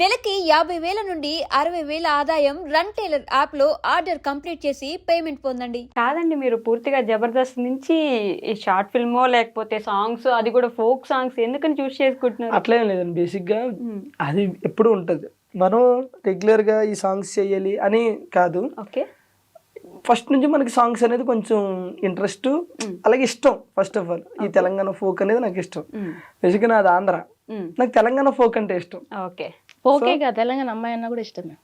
నెలకి 50,000 నుండి 60,000 ఆదాయం రన్ టైలర్ యాప్ లో ఆర్డర్ కంప్లీట్ చేసి పేమెంట్ పొందండి. కాదండి, మీరు పూర్తిగా జబర్దస్త్ నుంచి ఈ షార్ట్ ఫిల్మో లేకపోతే సాంగ్స్, అది కూడా ఫోక్ సాంగ్స్ ఎందుకని చూస్ చేసుకుంటున్నారు? అట్లేం లేదండి. బేసిక్గా అది ఎప్పుడు ఉంటుంది. మనం రెగ్యులర్గా ఈ సాంగ్స్ చేయాలి అని కాదు. ఓకే, ఫస్ట్ నుంచి మనకి సాంగ్స్ అనేది కొంచెం ఇంట్రెస్ట్, అలాగే ఇష్టం. ఫస్ట్ ఆఫ్ ఆల్ ఈ తెలంగాణ ఫోక్ అనేది నాకు ఇష్టం. బేసిక్గా నాది ఆంధ్ర, నాకు తెలంగాణ ఫోక్ అంటే ఇష్టం. ఓకే, ఓకేగా తెలంగాణ అమ్మాయి అన్న కూడా ఇష్టమే.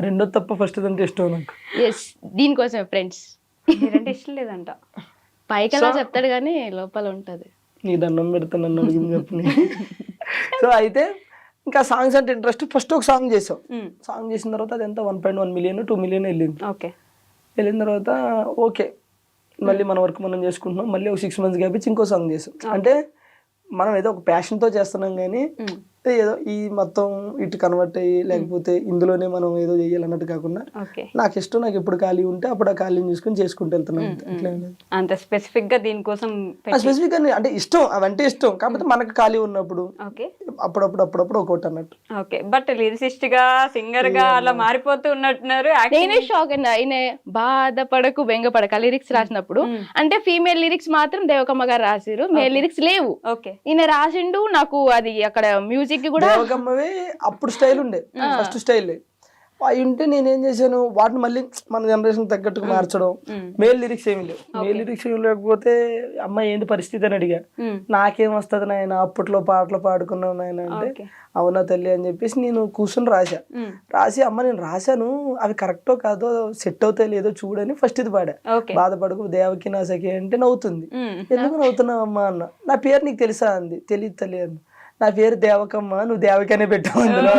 రెండో తప్ప ఫస్ట్ అంటే ఇష్టం నాకు. ఎస్, దీనికోసమే ఫ్రెండ్స్. మీరంటే ఇష్టం లేదంట. పైకల్లా చెప్తాడు కానీ లోపల ఉంటది. నీ దండం పెడతా నన్ను అడిగింది చెప్పని. సో అయితే ఇంకా సాంగ్స్ అంటే ఇంట్రెస్ట్. ఫస్ట్ ఒక సాంగ్ చేసాం. సాంగ్ చేసిన తర్వాత అది ఎంత 1.1 మిలియన్ 2 మిలియన్ వెళ్ళింది. ఓకే, వెళ్ళిన తర్వాత ఓకే మళ్ళీ మన వర్క్ మనం చేసుకుంటున్నాం. మళ్ళీ ఒక 6 months గ్యాప్ ఇచ్చి ఇంకో సాంగ్ చేసాం. అంటే మనం ఏదో ఒక ప్యాషన్తో చేస్తున్నాం కానీ ఏదో ఈ మొత్తం ఇటు కన్వర్ట్ అయ్యి లేకపోతే ఇందులోనే మనం ఏదో చేయాలన్నట్టు కాకుండా నాకు ఇష్టం, నాకు ఎప్పుడు ఖాళీ ఉంటే అప్పుడు ఆ ఖాళీని చూసుకుని చేసుకుంటూ వెళ్తున్నాను. అంత స్పెసిఫిక్ గా దీనికోసం స్పెసిఫిక్ గా అంటే ఇష్టం, అవంటే ఇష్టం. కాకపోతే మనకు ఖాళీ ఉన్నప్పుడు అప్పుడప్పుడు ఒకటి అన్నట్టు. ఓకే, బట్ లిరిసిస్ట్ గా సింగర్ గా అలా మారిపోతూ ఉన్నట్టున్నారు. నేనే షాక్ అయినా. ఈయన బాధపడకు బెంగపడక లిరిక్స్ రాసినప్పుడు అంటే ఫీమేల్ లిరిక్స్ మాత్రం దేవకమ్మ గారు రాసిరు, మేల్ లిరిక్స్ లేవు. ఓకే, ఈయన రాసిండు. నాకు అది అక్కడ మ్యూజిక్ కూడా దేవకమ్మవే అప్పుడు స్టైల్ ఉండే, ఫస్ట్ స్టైల్ అవి ఉంటే నేనేం చేశాను, వాటిని మళ్ళీ మన జనరేషన్ తగ్గట్టుగా మార్చడం. మేల్ లిరిక్స్ ఏమి లేవు. మేల్ లిరిక్స్ ఏమి లేకపోతే అమ్మాయి ఏంటి పరిస్థితి అని అడిగా. నాకేం వస్తుంది నాయన, అప్పట్లో పాటలు పాడుకున్నావు నాయన అంటే అవునా తల్లి అని చెప్పేసి నేను కూర్చొని రాసి అమ్మ నేను రాశాను, అవి కరెక్టో కాదో సెట్ అవుతాయి లేదో చూడని ఫస్ట్ ఇది పాడా. బాధపడకు దేవకి నా సఖి అంటే నవ్వుతుంది. ఎందుకు నవ్వుతున్నావు అమ్మా అన్న. నా పేరు నీకు తెలుసా అంది. తెలియదు తల్లి అన్న. నా పేరు దేవకమ్మ, నువ్వు దేవకనే పెట్టావు అందులో.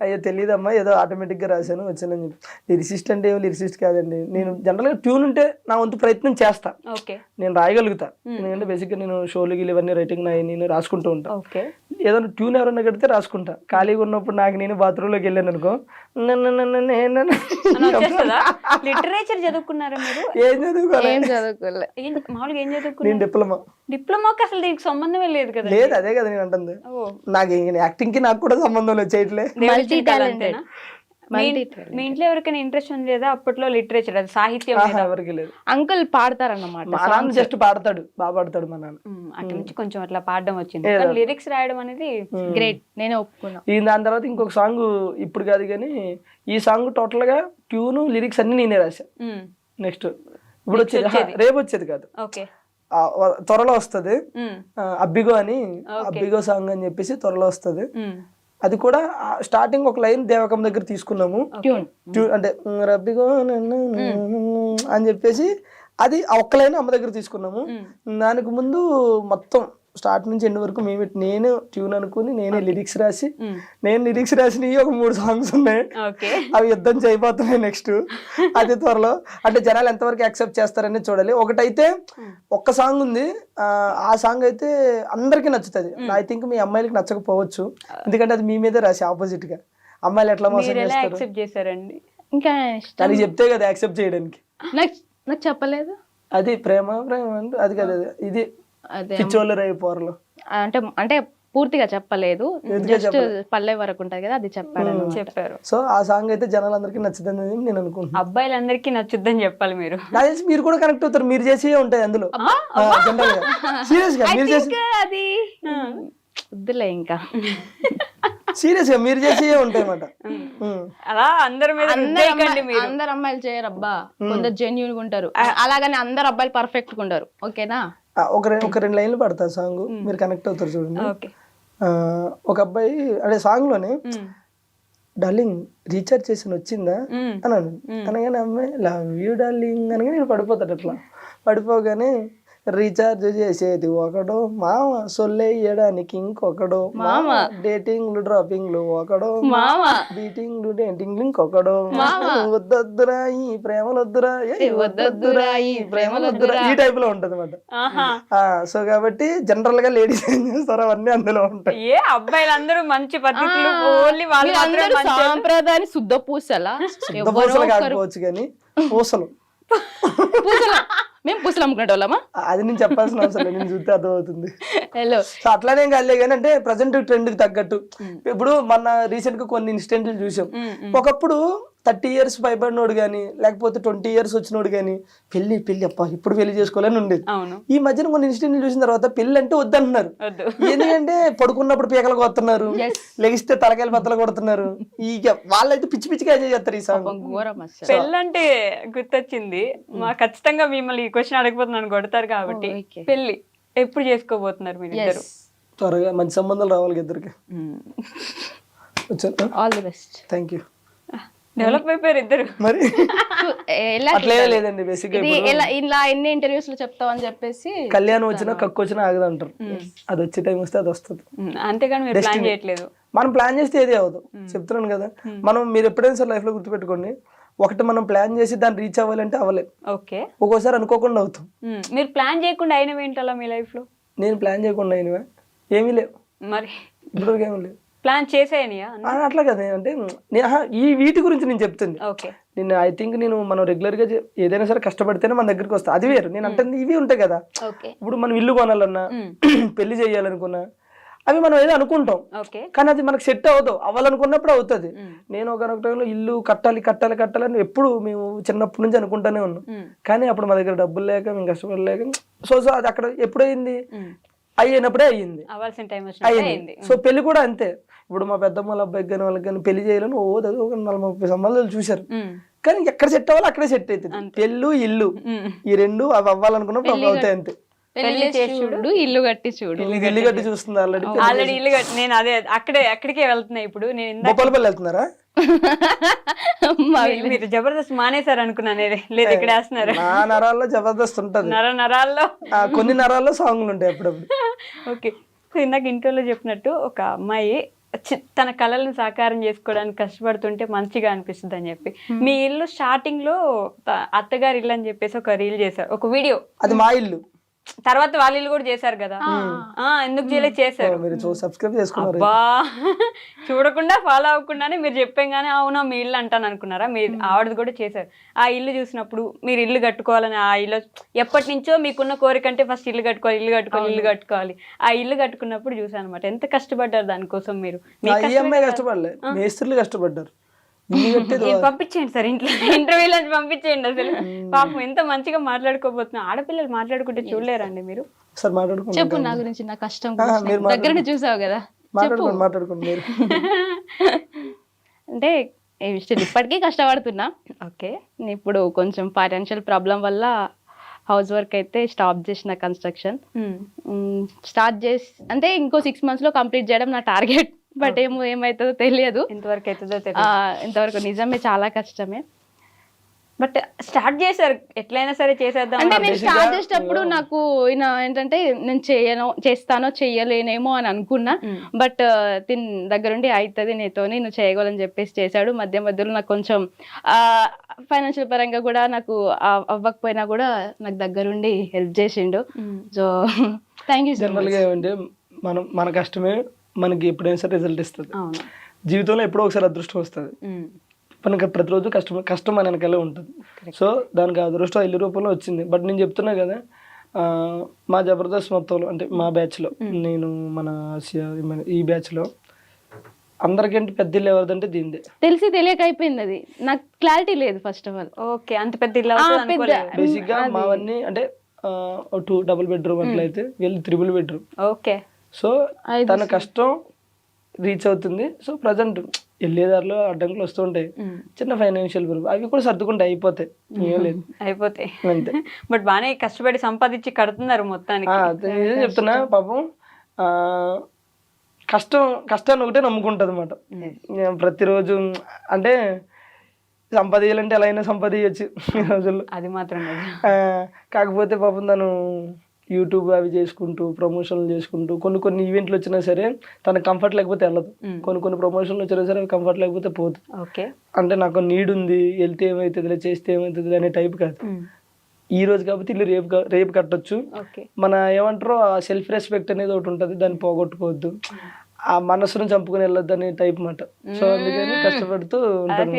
అయ్యో తెలియదమ్మా, ఏదో ఆటోమేటిక్గా రాశాను వచ్చానని చెప్పి. లిరిసిస్ట్ అంటే ఏమో లిరిసిస్ట్ కాదండి. నేను జనరల్గా ట్యూన్ ఉంటే నా వంతు ప్రయత్నం చేస్తా, నేను రాయగలుగుతా. ఎందుకంటే బేసిక్గా నేను షోలు గిలు ఇవన్నీ రైటింగ్ నేను రాసుకుంటూ ఉంటా. ఏదైనా ట్యూన్ ఎవరన్నా కడితే రాసుకుంటా. ఖాళీగా ఉన్నప్పుడు నాకు నేను బాత్రూంలోకి వెళ్ళాను అనుకో, లిటరేచర్ చదువుకున్నారా మీరు? ఏం చదువుకోవాలి? మామూలుగా ఏం చదువుకున్నారు? నేను డిప్లొమాకి అసలు దీనికి సంబంధమే లేదు కదా. లేదు, అదే కదా నేను అంటుంది. నాకు యాక్టింగ్ కి నాకు కూడా సంబంధం లేదు, చేయట్లే. మీ ఇంట్లో ఎవరికైనా ఇంట్రెస్ట్ ఉంది లేదా అప్పట్లో లిటరేచర్, అది సాహిత్యం? ఎవరికి లేదు. అంకుల్ పాడతారన్నమాట. మా నాన్న జస్ట్ పాడతాడు, బాగా పాడతాడు మా నాన్న. అటు నుంచి కొంచెం అట్లా పాడడం వచ్చింది. లిరిక్స్ రాయడం అనేది గ్రేట్, నేనే ఒప్పుకున్నా. దాని తర్వాత ఇంకొక సాంగ్ ఇప్పుడు కాదు కానీ ఈ సాంగ్ టోటల్ గా ట్యూన్ లిరిక్స్ అన్ని నేనే రాశా. నెక్స్ట్ ఇప్పుడు వచ్చేది, రేపు వచ్చేది కాదు, త్వరలో వస్తుంది. అబ్బిగో అని, అబ్బిగో సాంగ్ అని చెప్పేసి త్వరలో వస్తుంది. అది కూడా స్టార్టింగ్ ఒక లైన్ దేవకం దగ్గర తీసుకున్నాము, అంటే రబ్బిగో అని చెప్పేసి అది ఒక్క లైన్ అమ్మ దగ్గర తీసుకున్నాము. దానికి ముందు మొత్తం స్టార్ట్ నుంచి ఎండ్ వరకు నేను ట్యూన్ అనుకుని నేనే లిరిక్స్ రాసి, నేను లిరిక్స్ రాసినవి ఒక 3 songs ఉన్నాయి. అవి యుద్ధం చేయబోతున్నాయి నెక్స్ట్. అది త్వరలో, అంటే జనాలు ఎంతవరకు యాక్సెప్ట్ చేస్తారని చూడాలి. ఒకటైతే ఒక్క సాంగ్ ఉంది, ఆ సాంగ్ అయితే అందరికీ నచ్చుతుంది. ఐ థింక్ మీ అమ్మాయిలకి నచ్చకపోవచ్చు, ఎందుకంటే అది మీ మీదే రాసి ఆపోజిట్ గా. అమ్మాయిలు ఎట్లా మోసం చేస్తారండి? ఇంకా దానికి చెప్తే కదా యాక్సెప్ట్ చేయడానికి. నాకు చెప్పలేదు. అది ప్రేమ అంటే అది కదా, ఇది పిచ్చోళ్ళు అయిపోర్లు అంటే పూర్తిగా చెప్పలేదు, జస్ట్ పల్లె వరకు ఉంటది కదా, అది చెప్పారు. సో ఆ సాంగ్ అయితే జనాలందరికీ నచ్చుతుంది నేను అనుకుంటున్నాను. అబ్బాయిలందరికీ నచ్చుద్దని చెప్పాలి మీరు. మీరు కూడా కనెక్ట్ అవుతారు, మీరు చేసే ఉంటాయి అందులో. జనరల్ గా సీరియస్ గా మీరు చేసి అది వద్దులే, ఇంకా సీరియస్ గా మీరు చేసే ఉంటాయి అన్నమాట. అలా అందరి మీద అందరు అమ్మాయిలు చేయరు అబ్బా, కొందరు జెన్యూన్ గా ఉంటారు. అలాగని అందరు అబ్బాయిలు పర్ఫెక్ట్ గా ఉండరు. ఓకేనా? ఒక 2 లైన్లు పడతా సాంగ్, మీరు కనెక్ట్ అవుతారు చూడండి. ఒక అబ్బాయి అదే సాంగ్ లోనే డార్లింగ్ రీఛార్జ్ చేసి వచ్చిందా అని అనగానే అమ్మాయి లవ్ యూ డార్లింగ్ అనగా నేను పడిపోతాడు. అట్లా పడిపోగానే రీఛార్జ్ చేసేది ఒకడో మామ, సొల్లేయడానికి ఇంకొకడో మామ, డేటింగ్లు డ్రాపింగ్లు ఒకడో మామ, బీటింగ్లు డేటింగ్లు ఇంకొకడో, వద్దొద్దురా ఈ ప్రేమలొద్దురా, వద్దొద్దురా ఈ ప్రేమలొద్దురా, ఈ టైప్ లో ఉంటది అన్నమాట. సో కాబట్టి జనరల్ గా లేడీస్ ఏం చేస్తారో అవన్నీ అందులో ఉంటాయి. అబ్బాయిలందరూ మంచి పద్ధతులు, సాంప్రదాయాన్ని శుద్ధ పూసలా కాకపోవచ్చు కానీ పూసలు మేము పుస్తలు అమ్ముకునేటోళ్ళమా? అది నేను చెప్పాల్సిన అవసరం లేదు, నేను చూస్తే అర్థమవుతుంది. హలో సో అట్లానే కాదులే కానీ అంటే ప్రజెంట్ ట్రెండ్ కి తగ్గట్టు ఇప్పుడు మన రీసెంట్ గా కొన్ని ఇన్సిడెంట్లు చూసాం. ఒకప్పుడు 30 years పైబడినోడు కానీ లేకపోతే 20 years వచ్చినోడు కానీ పెళ్లి పెళ్లి అప్ప ఇప్పుడు పెళ్లి చేసుకోవాలని ఉండేది. ఈ మధ్యన కొన్ని ఇన్సిడెంట్లు చూసిన తర్వాత పెళ్లి అంటే వద్దంటున్నారు. ఎందుకంటే పడుకున్నప్పుడు పీకలు కొడుతున్నారు, లెగిస్తే తలకాయలు బద్దలు కొడుతున్నారు. ఇక వాళ్ళైతే పిచ్చి పిచ్చిగా ఎంజాయ్ చేస్తారు ఈ సాంగ్. పెళ్ళంటే గుర్తొచ్చింది, మా ఖచ్చితంగా మిమ్మల్ని ఈ క్వశ్చన్ అడగబోతున్నాను, కొడతారు కాబట్టి. పెళ్లి ఎప్పుడు చేసుకోబోతున్నారు మీరు ఇద్దరు? త్వరగా మంచి సంబంధాలు రావాలి ఇద్దరికి. వచ్చారు, all the best. Thank you. Develop అయిపోయారు ఇద్దరు మరి అట్లే లేదండి. బేసిక్ గా ఇలా ఎన్ని ఇంటర్వ్యూస్ లో చెప్తావు అని చెప్పేసి కళ్యాణం వచ్చినా కక్కు వచ్చినా ఆగదు అంటారు. అది వచ్చే టైం వస్తే అది వస్తుంది. అంతేగాని మీరు ప్లాన్ చేయట్లేదు. మనం ప్లాన్ చేస్తే ఏది అవ్వదు, చెప్తున్నాను కదా. మనం మీరు ఎప్పుడైనా సార్ లైఫ్ లో గుర్తుపెట్టుకోండి, ఒకటి మనం ప్లాన్ చేసి దాన్ని రీచ్ అవ్వాలంటే అవ్వలేదు. ఓకే, ఒక్కోసారి అనుకోకుండా అవుతాం. మీరు ప్లాన్ చేయకుండా అయినవి ఏంటలా మీ లైఫ్ లో? నేను ప్లాన్ చేయకుండా అయినవా ఏమీ లేవు, మరి ఇప్పుడు ఏమీ లేవు. ప్లాన్ చేసేయనియా? అట్లా కదా, అంటే ఈ వీటి గురించి నేను చెప్తుంది. ఓకే, నేను ఐ థింక్ నేను మనం రెగ్యులర్ గా ఏదైనా సరే కష్టపడితేనే మన దగ్గరికి వస్తా, అది వేరు. నేను అంటే ఇవి ఉంటాయి కదా, ఇప్పుడు మనం ఇల్లు కొనాలన్నా పెళ్లి చేయాలనుకున్నా అవి మనం ఏదో అనుకుంటాం, కానీ అది మనకు సెట్ అవ్వదు. అవ్వాలనుకున్నప్పుడు అవుతుంది. నేను ఒక టైంలో ఇల్లు కట్టాలి కట్టాలి కట్టాలని ఎప్పుడు మేము చిన్నప్పటి నుంచి అనుకుంటానే ఉన్నాం, కానీ అప్పుడు మా దగ్గర డబ్బులు లేక మేము కష్టపడలేక సో అది అక్కడ ఎప్పుడైంది అయ్యినప్పుడే అయ్యింది. అయ్యింది. సో పెళ్లి కూడా అంతే. ఇప్పుడు మా పెద్దమ్మ వాళ్ళ అబ్బాయికి కానీ వాళ్ళకి కానీ పెళ్లి చేయాలని ఒక 40-30 సంబంధాలు చూశారు, కానీ ఎక్కడ సెట్ అవ్వాలి అక్కడే సెట్ అవుతుంది. పెళ్ళు ఇల్లు ఈ రెండు అవి అవ్వాలనుకున్నప్పుడు అవి అవుతాయి అంతే. పెళ్లి చేసి చూడు, ఇల్లు కట్టి చూడు. ఇల్లు కట్టి చూస్తుంది ఆల్రెడీ ఇల్లు కట్టి. నేను అక్కడికే వెళ్తున్నా ఇప్పుడు. నేను బొప్పలపల్లి వెళ్తున్నారా? మీరు జబర్దస్త్ మానేశారు అనుకున్నాను, లేదు ఇక్కడ వేస్తున్నారు. నా నరాల్లో జబర్దస్త్ ఉంటది, నరాల్లో కొన్ని నరాల్లో సాంగ్లు ఉంటాయి అప్పుడప్పుడు. ఓకే, సో ఇందాక ఇంటర్వ్యూలో చెప్పినట్టు ఒక అమ్మాయి తన కళలను సాకారం చేసుకోవడానికి కష్టపడుతుంటే మంచిగా అనిపిస్తుంది అని చెప్పి, మీ ఇల్లు స్టార్టింగ్ లో అత్తగారి ఇల్లు అని చెప్పేసి ఒక రీల్ చేశారు, ఒక వీడియో. అది మా ఇల్లు. తర్వాత వాళ్ళ ఇల్లు కూడా చేశారు కదా, ఎందుకు చేయలేదు? చేశారు. అబ్బా, చూడకుండా ఫాలో అవ్వకుండానే మీరు చెప్పంగానే అవునా మీ ఇల్లు అంటాను అనుకున్నారా? మీరు ఆవిడది కూడా చేశారు. ఆ ఇల్లు చూసినప్పుడు మీరు ఇల్లు కట్టుకోవాలని, ఆ ఇల్లు ఎప్పటి నుంచో మీకున్న కోరిక అంటే ఫస్ట్ ఇల్లు కట్టుకోవాలి, ఇల్లు కట్టుకోవాలి, ఇల్లు కట్టుకోవాలి. ఆ ఇల్లు కట్టుకున్నప్పుడు చూసాను అనమాట, ఎంత కష్టపడ్డారు దానికోసం. మీరు కష్టపడలేదు, మేస్త్రులు కష్టపడ్డారు. పంపించేయండి సార్ ఇంట్లో, ఇంటర్వ్యూలో పంపించేయండి. అసలు పాపం ఎంత మంచిగా మాట్లాడుకోబోతున్నా. ఆడపిల్లలు మాట్లాడుకుంటే చూడలేరండి మీరు? చెప్పు నా గురించి, నా కష్టం దగ్గర చూసావు కదా, మాట్లాడుకోండి. అంటే ఇప్పటికీ కష్టపడుతున్నా. ఓకే, ఇప్పుడు కొంచెం ఫైనాన్షియల్ ప్రాబ్లం వల్ల హౌస్ వర్క్ అయితే స్టాప్ చేసిన, కన్స్ట్రక్షన్ స్టార్ట్ చేసి అంటే ఇంకో 6 months లో కంప్లీట్ చేయడం నా టార్గెట్. బట్ ఏమవుతుందో తెలియదు, ఇంతవరకు నిజమే చాలా కష్టమే. బట్ స్టార్ట్ చేశారు, ఎట్లయినా సరే చేసేద్దాం అంటే. నేను స్టార్ట్ చేసేటప్పుడు నాకు ఏంటంటే నేను చేస్తానో చెయ్యలేనేమో అని అనుకున్నా. బట్ దీని దగ్గరుండి అవుతుంది నీతోని, నువ్వు చేయగలని చెప్పేసి చేశాడు. మధ్యలో నాకు కొంచెం ఫైనాన్షియల్ పరంగా కూడా నాకు అవ్వకపోయినా కూడా నాకు దగ్గరుండి హెల్ప్ చేసిండు. So thank you. జనరల్గా ఏమంటే మన కష్టమే మనకి ఎప్పుడైనా సరే రిజల్ట్ ఇస్తుంది. జీవితంలో ఎప్పుడో ఒకసారి అదృష్టం వస్తుంది. మనకి ప్రతిరోజు కష్టం మన వెనకాలే ఉంటుంది. సో దానికి అదృష్టం ఇల్లు రూపంలో వచ్చింది. బట్ నేను చెప్తున్నా కదా, మా జబర్దస్త్ మొత్తంలో అంటే మా బ్యాచ్లో, నేను మన ఈ బ్యాచ్లో అందరికంటే పెద్ద ఇల్లు ఎవరిదంటే దీనిదే. తెలిసి తెలియక అయిపోయింది, అది నాకు క్లారిటీ లేదు ఫస్ట్ ఆఫ్ ఆల్. ఓకే, అంత పెద్ద ఇల్లు బేసిక్ గా మావన్నీ అంటే 2 double bedroom అట్లయితే వీళ్ళు 3 bedroom. ఓకే, సో తన కష్టం రీచ్ అవుతుంది. సో ప్రజెంట్ వెళ్ళేదారిలో అడ్డంకులు వస్తూ ఉంటాయి, చిన్న ఫైనాన్షియల్ ప్రాబ్లం, అవి కూడా సర్దుకుంటే అయిపోతాయి. ఏం లేదు, అయిపోతాయి అంతే. బట్ బాగానే కష్టపడి సంపాదించి కడుతున్నారు మొత్తానికి. నిజం చెప్తున్నా, పాపం కష్టాన్ని ఒకటే నమ్ముకుంటుంది అనమాట ప్రతిరోజు. అంటే సంపాదించాలంటే ఎలా అయినా సంపాదించచ్చు ఈ రోజుల్లో, అది మాత్రం. కాకపోతే పాపం తను యూట్యూబ్ అవి చేసుకుంటూ ప్రమోషన్లు చేసుకుంటూ కొన్ని ఈవెంట్లు వచ్చినా సరే తనకు కంఫర్ట్ లేకపోతే వెళ్ళదు. కొన్ని ప్రమోషన్లు వచ్చినా సరే అవి కంఫర్ట్ లేకపోతే పోదు. అంటే నాకు నీడ్ ఉంది, వెళ్తే ఏమవుతుంది, చేస్తే ఏమవుతుంది అనే టైప్ కాదు. ఈ రోజు కాబట్టి ఇల్లు రేపు కట్టొచ్చు. మన ఏమంటారో ఆ సెల్ఫ్ రెస్పెక్ట్ అనేది ఒకటి ఉంటుంది, దాన్ని పోగొట్టుకోవద్దు, ఆ మనసును చంపుకుని వెళ్ళొద్దు అనే టైప్ మాట. సో అందుకని కష్టపడుతూ ఉంటాను.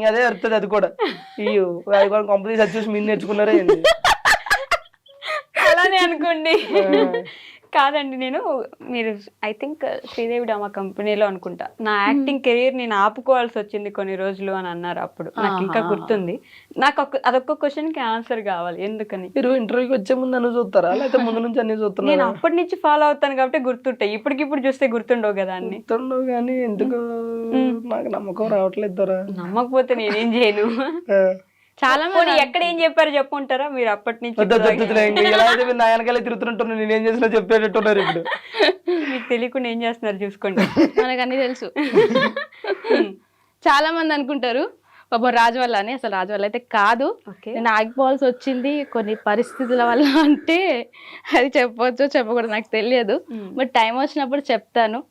అదే వస్తుంది అది కూడా అయ్యో అది కూడా కంపెనీ చూసి మీరు నేర్చుకున్నారే ఏంది అలానే అనుకోండి. కాదండి, నేను మీరు ఐ థింక్ శ్రీదేవి డ్రామా కంపెనీలో అనుకుంటా నా యాక్టింగ్ కెరీర్ నేను ఆపుకోవాల్సి వచ్చింది కొన్ని రోజులు అని అన్నారు. అప్పుడు నాకు ఇంకా గుర్తుంది. నాకు అదొక్క క్వశ్చన్ కి ఆన్సర్ కావాలి, ఎందుకని? మీరు ఇంటర్వ్యూకి వచ్చే ముందు అన్ని చూస్తారా లేకపోతే ముందు నుంచి అన్ని చూస్తున్నారు? నేను అప్పటి నుంచి ఫాలో అవుతాను కాబట్టి గుర్తుంటాయి, ఇప్పటికిప్పుడు చూస్తే గుర్తుండవు కదా అన్ని. గుర్తుండవు కానీ ఎందుకు నాకు నమ్మకం రావట్లేదు దొరా. నమ్మకపోతే నేనేం చేయను. చాలా మంది ఎక్కడ ఏం చెప్పారు చెప్పుకుంటారా మీరు అప్పటి నుంచి? నా వెనకాలే తిరుగుతుంటున్నారు, నేనేం చేసినా చెప్పేటట్టున్నారు. ఇప్పుడు మీకు తెలియకుండా ఏం చేస్తున్నారు చూసుకోండి. మనకు అన్ని తెలుసు. చాలా మంది అనుకుంటారు పాపం రాజు వల్ల అని. అసలు రాజు వల్ల అయితే కాదు, నేను ఆగిపోవాల్సి వచ్చింది కొన్ని పరిస్థితుల వల్ల. అంటే అది చెప్పవచ్చు చెప్పకూడదు నాకు తెలియదు, బట్ టైం వచ్చినప్పుడు చెప్తాను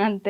అంతే.